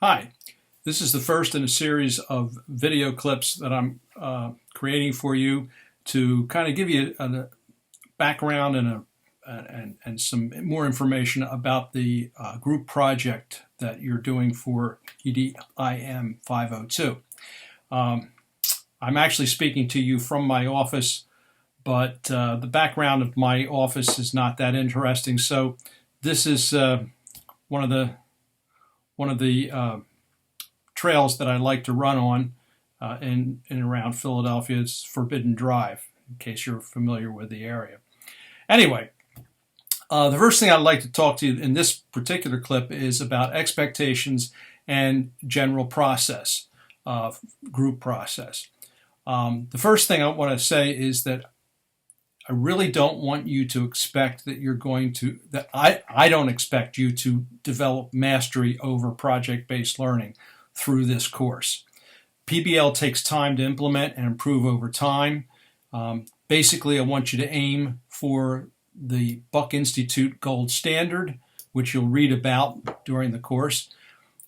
Hi, this is the first in a series of video clips that I'm creating for you to kind of give you a background and some more information about the group project that you're doing for EDIM 502. I'm actually speaking to you from my office, but the background of my office is not that interesting. So this is one of the trails that I like to run on in and around Philadelphia. It's Forbidden Drive, in case you're familiar with the area. Anyway, the first thing I'd like to talk to you in this particular clip is about expectations and general process, group process. The first thing I want to say is that I really don't want you to expect that you're going to, I don't expect you to develop mastery over project-based learning through this course. PBL takes time to implement and improve over time. Basically, I want you to aim for the Buck Institute Gold Standard, which you'll read about during the course.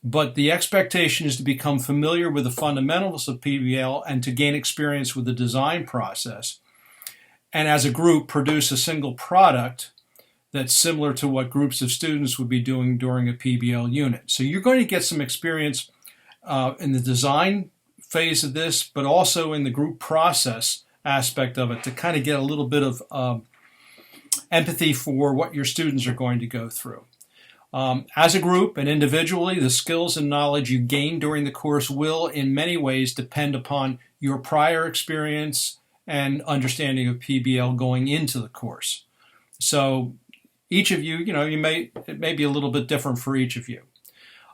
But the expectation is to become familiar with the fundamentals of PBL and to gain experience with the design process. And as a group, produce a single product that's similar to what groups of students would be doing during a PBL unit. So you're going to get some experience in the design phase of this, but also in the group process aspect of it to kind of get a little bit of empathy for what your students are going to go through. As a group and individually, the skills and knowledge you gain during the course will in many ways depend upon your prior experience and understanding of PBL going into the course. So each of you, it may be a little bit different for each of you.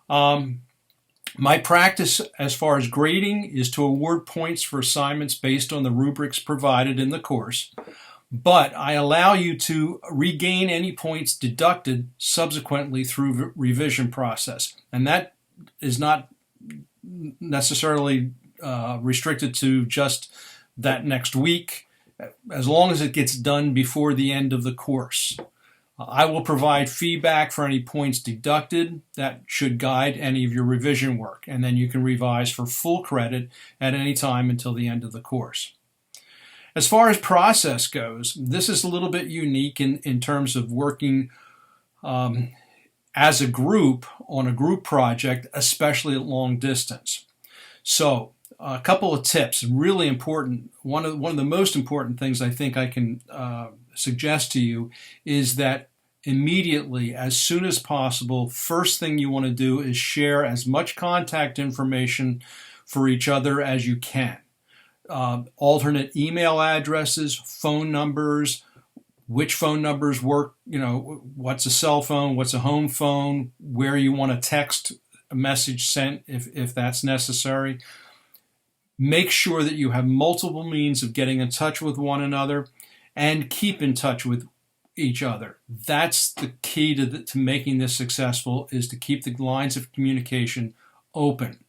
My practice as far as grading is to award points for assignments based on the rubrics provided in the course, but I allow you to regain any points deducted subsequently through revision process. And that is not necessarily restricted to just that next week, as long as it gets done before the end of the course. I will provide feedback for any points deducted that should guide any of your revision work, and then you can revise for full credit at any time until the end of the course. As far as process goes, this is a little bit unique in terms of working as a group on a group project, especially at long distance. So a couple of tips, really important. One of the most important things I think I can suggest to you is that immediately, as soon as possible, first thing you want to do is share as much contact information for each other as you can. Alternate email addresses, phone numbers, which phone numbers work, what's a cell phone, what's a home phone, where you want a text message sent if that's necessary. Make sure that you have multiple means of getting in touch with one another and keep in touch with each other. That's the key to making this successful, is to keep the lines of communication open.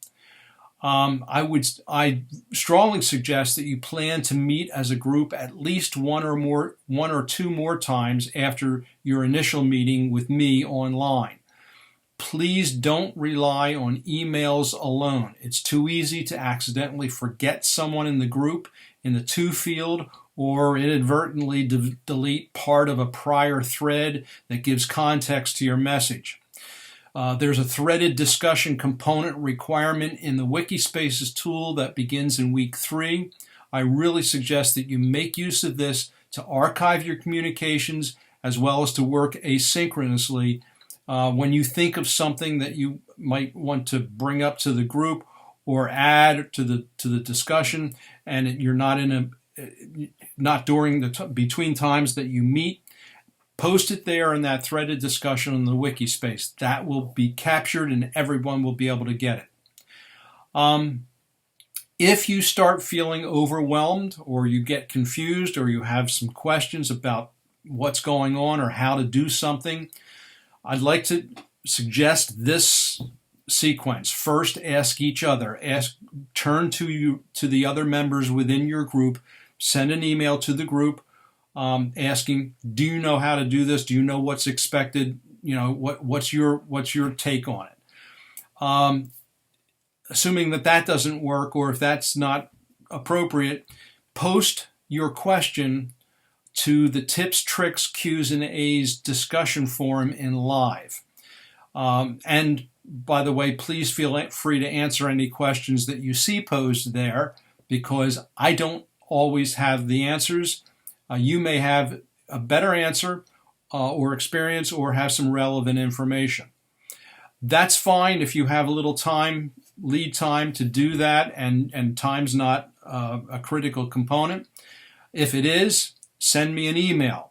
I strongly suggest that you plan to meet as a group at least one or two more times after your initial meeting with me online. Please don't rely on emails alone. It's too easy to accidentally forget someone in the group in the to field or inadvertently delete part of a prior thread that gives context to your message. There's a threaded discussion component requirement in the Wikispaces tool that begins in week 3. I really suggest that you make use of this to archive your communications as well as to work asynchronously when you think of something that you might want to bring up to the group or add to the discussion, and you're not during between times that you meet. Post it there in that threaded discussion in the Wikispace. That will be captured and everyone will be able to get it. If you start feeling overwhelmed or you get confused or you have some questions about what's going on or how to do something, I'd like to suggest this sequence. First, ask each other. Turn to the other members within your group. Send an email to the group asking, do you know how to do this? Do you know what's expected? What's your take on it? assuming that that doesn't work, or if that's not appropriate, post your question to the Tips, Tricks, Q's, and A's discussion forum in live. And by the way, please feel free to answer any questions that you see posed there, because I don't always have the answers. You may have a better answer or experience, or have some relevant information. That's fine if you have a little time, lead time to do that, and time's not a critical component. If it is, send me an email.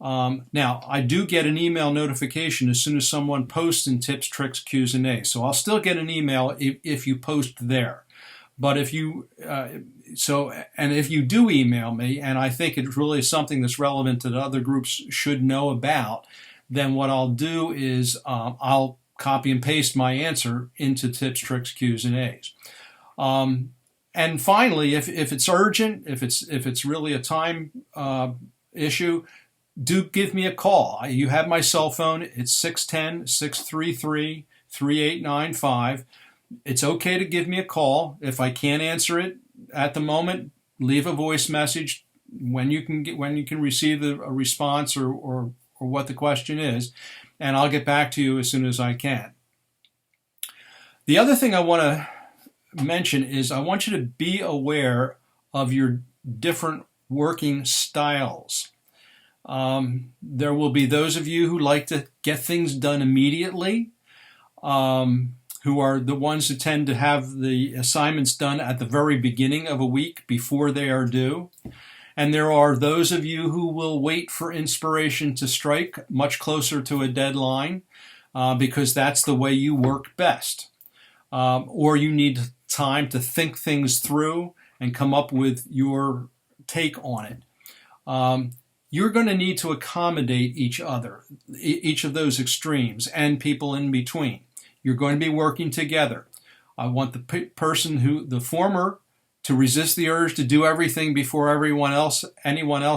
Now, I do get an email notification as soon as someone posts in Tips, Tricks, Q's, and A's. So I'll still get an email if you post there. But if you if you do email me, and I think it really is something that's relevant that other groups should know about, then what I'll do is I'll copy and paste my answer into Tips, Tricks, Q's, and A's. And finally, if it's urgent, if it's really a time issue, do give me a call. You have my cell phone. It's 610-633-3895. It's okay to give me a call. If I can't answer it at the moment, leave a voice message when you can receive a response or what the question is, and I'll get back to you as soon as I can. The other thing I want to mention is I want you to be aware of your different working styles. There will be those of you who like to get things done immediately, who are the ones who tend to have the assignments done at the very beginning of a week before they are due. And there are those of you who will wait for inspiration to strike much closer to a deadline because that's the way you work best. Or you need time to think things through and come up with your take on it. You're going to need to accommodate each other, each of those extremes, and people in between. You're going to be working together. I want the former to resist the urge to do everything before anyone else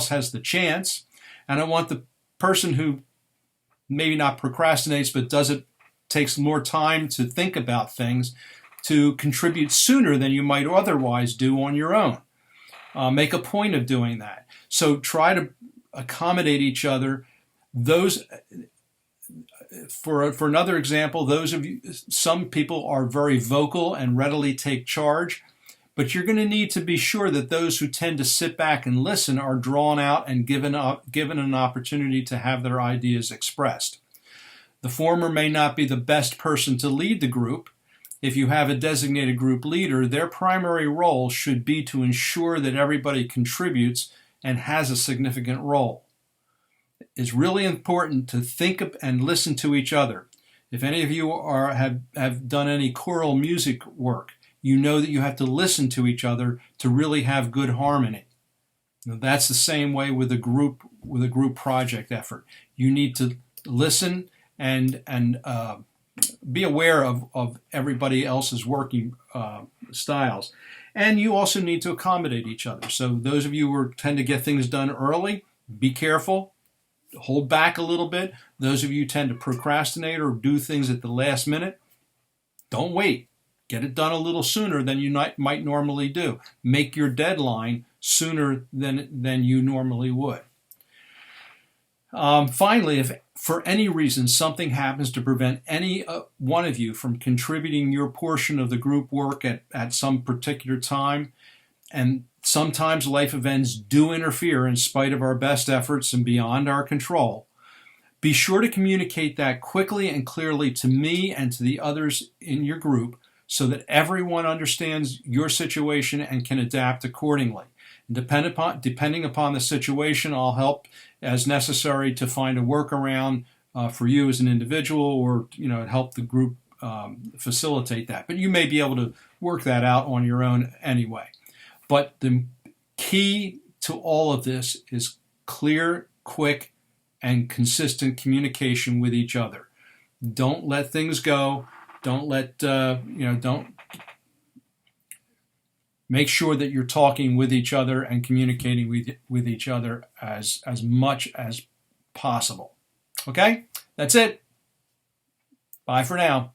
has the chance. And I want the person who maybe not procrastinates, but takes more time to think about things, to contribute sooner than you might otherwise do on your own. Make a point of doing that. So try to accommodate each other. For another example, some people are very vocal and readily take charge, but you're going to need to be sure that those who tend to sit back and listen are drawn out and given an opportunity to have their ideas expressed. The former may not be the best person to lead the group. If you have a designated group leader, their primary role should be to ensure that everybody contributes and has a significant role. It's really important to think and listen to each other. If any of you have done any choral music work, you know that you have to listen to each other to really have good harmony. Now, that's the same way with a group project effort. You need to listen and be aware of everybody else's working styles. And you also need to accommodate each other. So those of you who tend to get things done early, be careful. Hold back a little bit. Those of you who tend to procrastinate or do things at the last minute, don't wait. Get it done a little sooner than you might normally do. Make your deadline sooner than you normally would. Finally, if for any reason something happens to prevent any one of you from contributing your portion of the group work at some particular time, and sometimes life events do interfere in spite of our best efforts and beyond our control, be sure to communicate that quickly and clearly to me and to the others in your group so that everyone understands your situation and can adapt accordingly. Depending upon the situation, I'll help as necessary to find a workaround for you as an individual, or help the group facilitate that. But you may be able to work that out on your own anyway. But the key to all of this is clear, quick, and consistent communication with each other. Don't let things go. Don't make sure that you're talking with each other and communicating with each other as much as possible. Okay? That's it. Bye for now.